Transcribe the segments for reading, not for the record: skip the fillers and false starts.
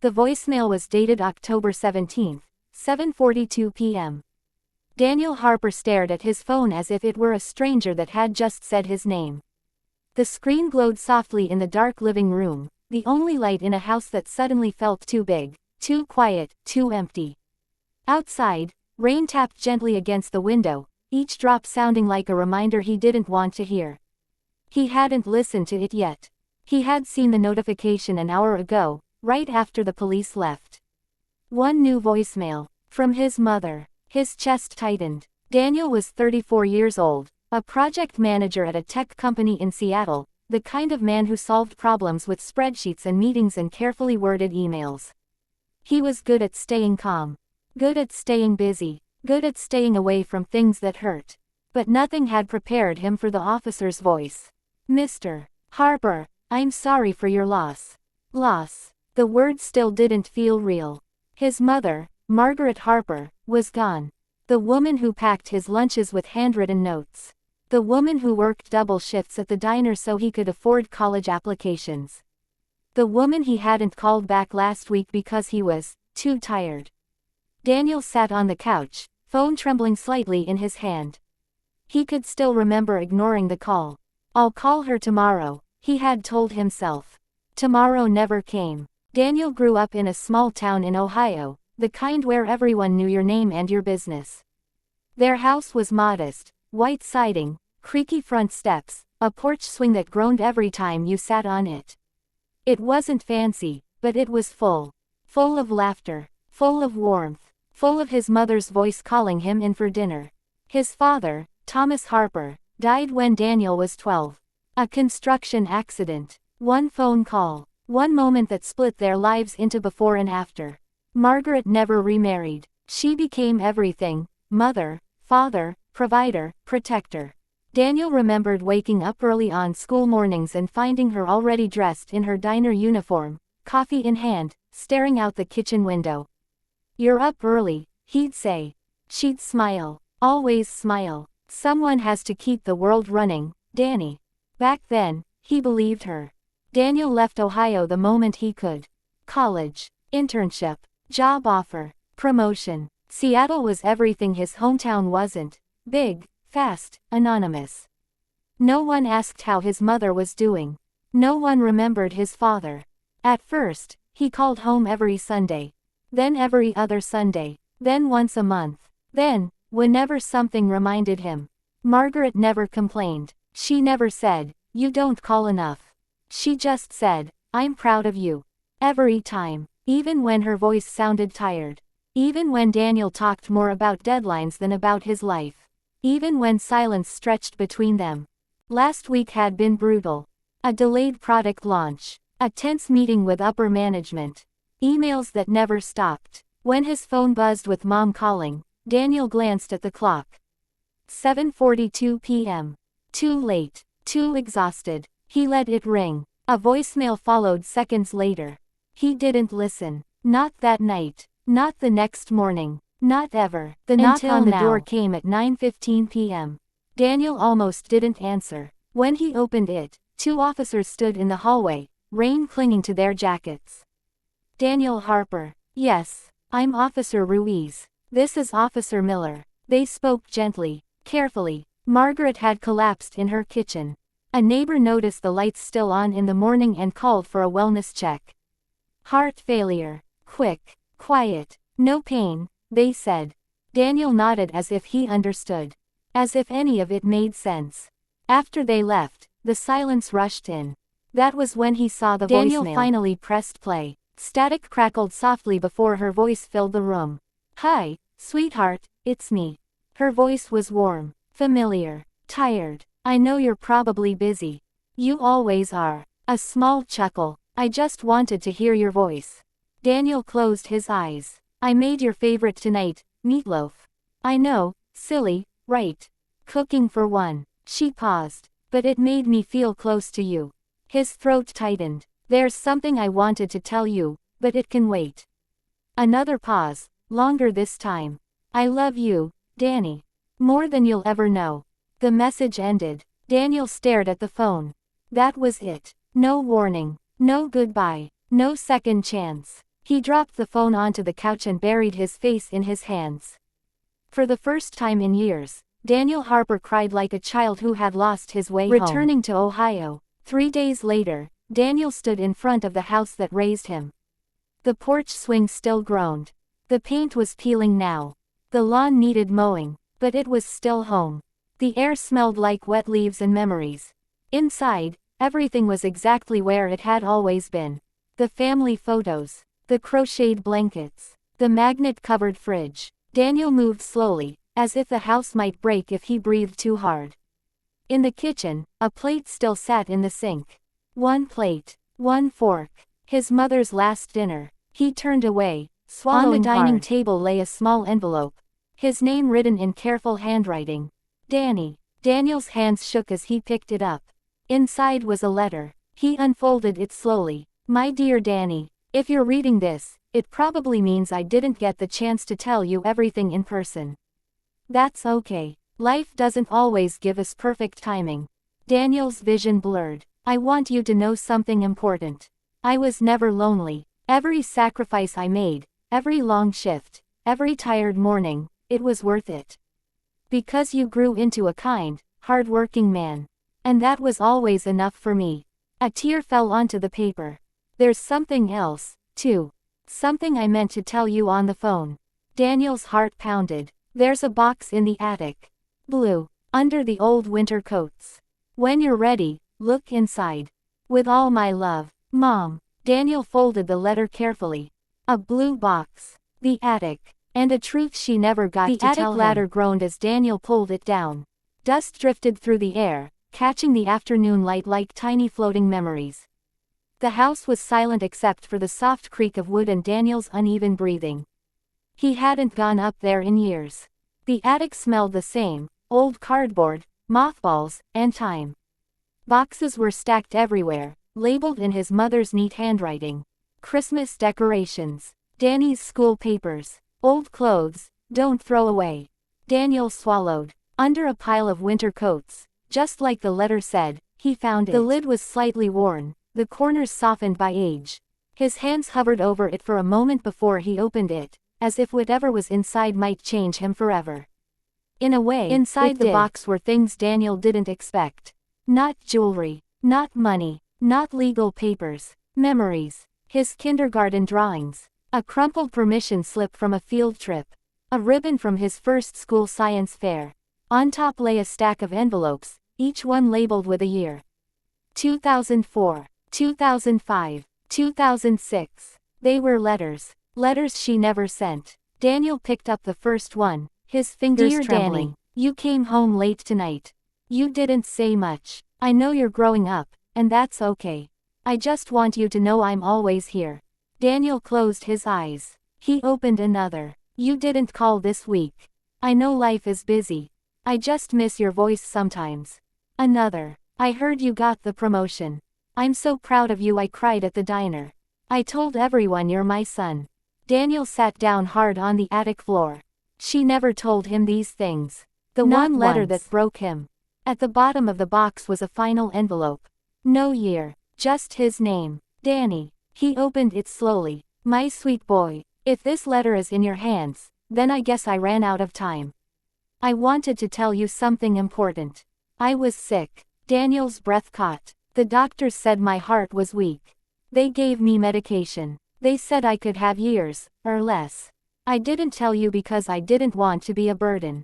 The voicemail was dated October 17, 7:42 p.m. Daniel Harper stared at his phone as if it were a stranger that had just said his name. The screen glowed softly in the dark living room, the only light in a house that suddenly felt too big, too quiet, too empty. Outside, rain tapped gently against the window, each drop sounding like a reminder he didn't want to hear. He hadn't listened to it yet. He had seen the notification an hour ago, right after the police left. One new voicemail, from his mother. His chest tightened. Daniel was 34 years old, a project manager at a tech company in Seattle, the kind of man who solved problems with spreadsheets and meetings and carefully worded emails. He was good at staying calm. Good at staying busy. Good at staying away from things that hurt. But nothing had prepared him for the officer's voice. Mr. Harper, I'm sorry for your loss. Loss. The word still didn't feel real. His mother, Margaret Harper, was gone. The woman who packed his lunches with handwritten notes. The woman who worked double shifts at the diner so he could afford college applications. The woman he hadn't called back last week because he was too tired. Daniel sat on the couch, phone trembling slightly in his hand. He could still remember ignoring the call. I'll call her tomorrow, he had told himself. Tomorrow never came. Daniel grew up in a small town in Ohio, the kind where everyone knew your name and your business. Their house was modest, white siding, creaky front steps, a porch swing that groaned every time you sat on it. It wasn't fancy, but it was full. Full of laughter, full of warmth, full of his mother's voice calling him in for dinner. His father, Thomas Harper, died when Daniel was 12. A construction accident. One phone call. One moment that split their lives into before and after. Margaret never remarried. She became everything: mother, father, provider, protector. Daniel remembered waking up early on school mornings and finding her already dressed in her diner uniform, coffee in hand, staring out the kitchen window. "You're up early," he'd say. She'd smile. Always smile. "Someone has to keep the world running, Danny." Back then, he believed her. Daniel left Ohio the moment he could. College, internship, job offer, promotion. Seattle was everything his hometown wasn't: big, fast, anonymous. No one asked how his mother was doing. No one remembered his father. At first, he called home every Sunday. Then every other Sunday. Then once a month. Then, whenever something reminded him. Margaret never complained. She never said, "You don't call enough." She just said, "I'm proud of you." Every time. Even when her voice sounded tired. Even when Daniel talked more about deadlines than about his life. Even when silence stretched between them. Last week had been brutal. A delayed product launch. A tense meeting with upper management. Emails that never stopped. When his phone buzzed with mom calling, Daniel glanced at the clock. 7:42 p.m. Too late. Too exhausted. He let it ring. A voicemail followed seconds later. He didn't listen. Not that night. Not the next morning. Not ever. The knock on the door came at 9:15 p.m. Daniel almost didn't answer. When he opened it, two officers stood in the hallway, rain clinging to their jackets. "Daniel Harper." "Yes, I'm Officer Ruiz. This is Officer Miller." They spoke gently, carefully. Margaret had collapsed in her kitchen. A neighbor noticed the lights still on in the morning and called for a wellness check. "Heart failure. Quick. Quiet. No pain," they said. Daniel nodded as if he understood. As if any of it made sense. After they left, the silence rushed in. That was when he saw the voicemail. Daniel finally pressed play. Static crackled softly before her voice filled the room. "Hi, sweetheart, it's me." Her voice was warm, familiar, tired. "I know you're probably busy. You always are." A small chuckle. "I just wanted to hear your voice." Daniel closed his eyes. "I made your favorite tonight, meatloaf." "I know, silly, right? Cooking for one." She paused. "But it made me feel close to you." His throat tightened. "There's something I wanted to tell you, but it can wait." Another pause, longer this time. "I love you, Danny. More than you'll ever know." The message ended. Daniel stared at the phone. That was it. No warning. No goodbye. No second chance. He dropped the phone onto the couch and buried his face in his hands. For the first time in years, Daniel Harper cried like a child who had lost his way home. Returning to Ohio, 3 days later, Daniel stood in front of the house that raised him. The porch swing still groaned. The paint was peeling now. The lawn needed mowing, but it was still home. The air smelled like wet leaves and memories. Inside, everything was exactly where it had always been. The family photos, the crocheted blankets, the magnet-covered fridge. Daniel moved slowly, as if the house might break if he breathed too hard. In the kitchen, a plate still sat in the sink. One plate, one fork. His mother's last dinner. He turned away, swallowing hard. On the dining table lay a small envelope. His name written in careful handwriting. Danny. Daniel's hands shook as he picked it up. Inside was a letter. He unfolded it slowly. My dear Danny, if you're reading this, it probably means I didn't get the chance to tell you everything in person. That's okay. Life doesn't always give us perfect timing. Daniel's vision blurred. I want you to know something important. I was never lonely. Every sacrifice I made, every long shift, every tired morning, it was worth it. Because you grew into a kind, hard-working man. And that was always enough for me. A tear fell onto the paper. There's something else, too. Something I meant to tell you on the phone. Daniel's heart pounded. There's a box in the attic. Blue. Under the old winter coats. When you're ready, look inside. With all my love, Mom. Daniel folded the letter carefully. A blue box. The attic. And a truth she never got to tell him. The attic ladder groaned as Daniel pulled it down. Dust drifted through the air, catching the afternoon light like tiny floating memories. The house was silent except for the soft creak of wood and Daniel's uneven breathing. He hadn't gone up there in years. The attic smelled the same, old cardboard, mothballs, and time. Boxes were stacked everywhere, labeled in his mother's neat handwriting. Christmas decorations. Danny's school papers. Old clothes, don't throw away. Daniel swallowed. Under a pile of winter coats, just like the letter said, he found it. The lid was slightly worn, the corners softened by age. His hands hovered over it for a moment before he opened it, as if whatever was inside might change him forever. In a way, inside the box were things Daniel didn't expect. Not jewelry, not money, not legal papers, memories, his kindergarten drawings, a crumpled permission slip from a field trip, a ribbon from his first school science fair. On top lay a stack of envelopes, each one labeled with a year. 2004, 2005, 2006. They were letters. Letters she never sent. Daniel picked up the first one, his fingers trembling. Danny, you came home late tonight. You didn't say much. I know you're growing up, and that's okay. I just want you to know I'm always here. Daniel closed his eyes. He opened another. You didn't call this week. I know life is busy. I just miss your voice sometimes. Another. I heard you got the promotion. I'm so proud of you. I cried at the diner. I told everyone you're my son. Daniel sat down hard on the attic floor. She never told him these things. The one letter that broke him. At the bottom of the box was a final envelope. No year, just his name. Danny. He opened it slowly. My sweet boy, if this letter is in your hands, then I guess I ran out of time. I wanted to tell you something important. I was sick. Daniel's breath caught. The doctors said my heart was weak. They gave me medication. They said I could have years, or less. I didn't tell you because I didn't want to be a burden.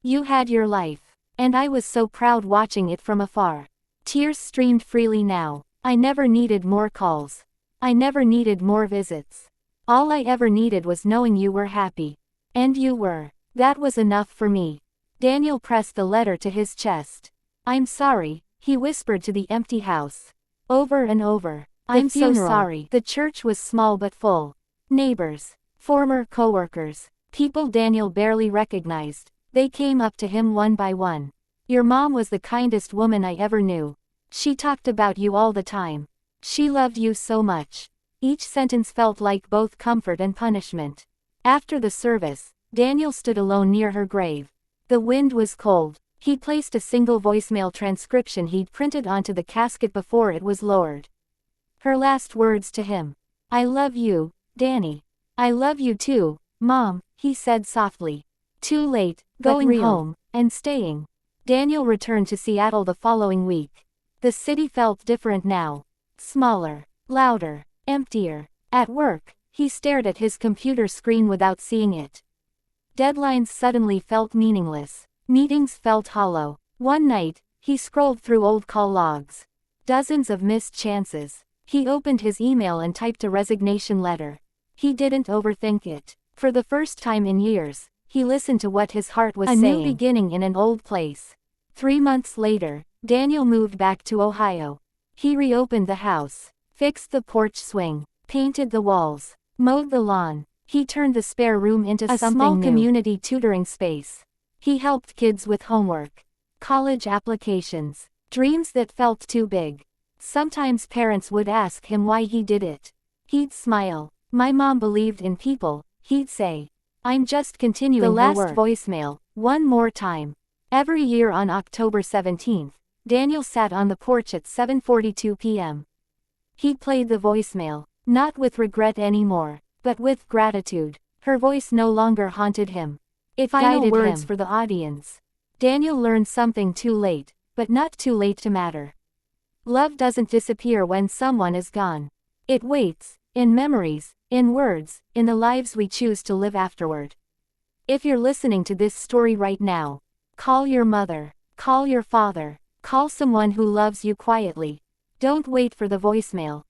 You had your life, and I was so proud watching it from afar. Tears streamed freely now. I never needed more calls. I never needed more visits. All I ever needed was knowing you were happy. And you were. That was enough for me. Daniel pressed the letter to his chest. I'm sorry, he whispered to the empty house. Over and over. I'm so sorry. The church was small but full. Neighbors, former co-workers, people Daniel barely recognized. They came up to him one by one. Your mom was the kindest woman I ever knew. She talked about you all the time. She loved you so much. Each sentence felt like both comfort and punishment. After the service, Daniel stood alone near her grave. The wind was cold. He placed a single voicemail transcription he'd printed onto the casket before it was lowered. Her last words to him. I love you, Danny. I love you too, Mom, he said softly. Too late, going home, and staying. Daniel returned to Seattle the following week. The city felt different now. Smaller, louder, emptier. At work, he stared at his computer screen without seeing it. Deadlines suddenly felt meaningless. Meetings felt hollow. One night, he scrolled through old call logs. Dozens of missed chances. He opened his email and typed a resignation letter. He didn't overthink it. For the first time in years, he listened to what his heart was saying. A new beginning in an old place. 3 months later, Daniel moved back to Ohio. He reopened the house, fixed the porch swing, painted the walls, mowed the lawn. He turned the spare room into a small community tutoring space. He helped kids with homework, college applications, dreams that felt too big. Sometimes parents would ask him why he did it. He'd smile. My mom believed in people, he'd say. I'm just continuing the last voicemail, one more time. Every year on October 17th, Daniel sat on the porch at 7:42 p.m. He played the voicemail, not with regret anymore, but with gratitude. Her voice no longer haunted him. It guided words for the audience. Daniel learned something too late, but not too late to matter. Love doesn't disappear when someone is gone. It waits, in memories, in words, in the lives we choose to live afterward. If you're listening to this story right now, call your mother, call your father, call someone who loves you quietly. Don't wait for the voicemail.